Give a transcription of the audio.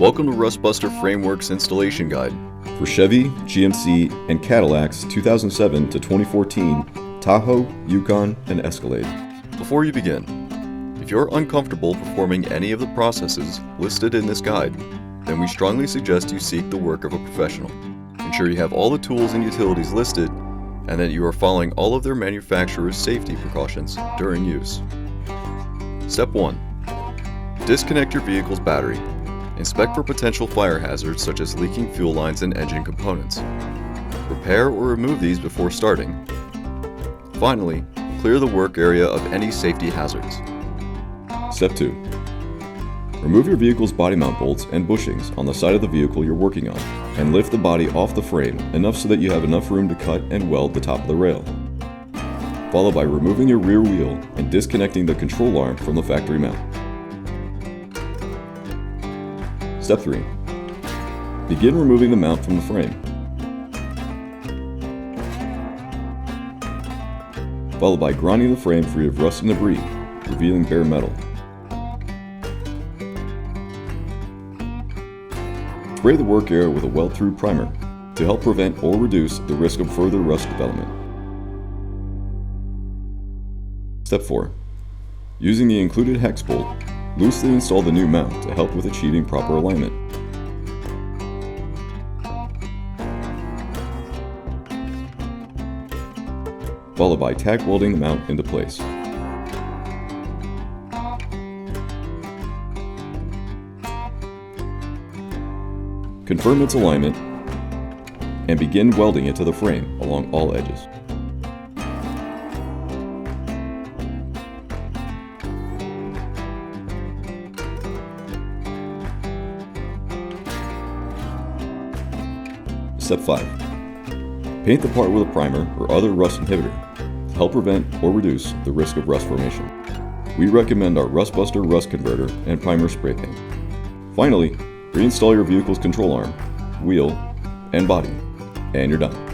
Welcome to Rustbuster Frameworks Installation Guide for Chevy, GMC, and Cadillac's 2007 to 2014 Tahoe, Yukon, and Escalade. Before you begin, if you're uncomfortable performing any of the processes listed in this guide, then we strongly suggest you seek the work of a professional. Ensure you have all the tools and utilities listed and that you are following all of their manufacturer's safety precautions during use. Step 1. Disconnect your vehicle's battery. Inspect for potential fire hazards such as leaking fuel lines and engine components. Repair or remove these before starting. Finally, clear the work area of any safety hazards. Step 2. Remove your vehicle's body mount bolts and bushings on the side of the vehicle you're working on, and lift the body off the frame enough so that you have enough room to cut and weld the top of the rail. Followed by removing your rear wheel and disconnecting the control arm from the factory mount. Step 3. Begin removing the mount from the frame. Followed by grinding the frame free of rust and debris, revealing bare metal. Spray the work area with a weld-through primer to help prevent or reduce the risk of further rust development. Step 4. Using the included hex bolt, loosely install the new mount to help with achieving proper alignment. Followed by tack welding the mount into place. Confirm its alignment and begin welding it to the frame along all edges. Step 5. Paint the part with a primer or other rust inhibitor to help prevent or reduce the risk of rust formation. We recommend our Rustbuster Rust Converter and Primer Spray Paint. Finally, reinstall your vehicle's control arm, wheel, and body, and you're done.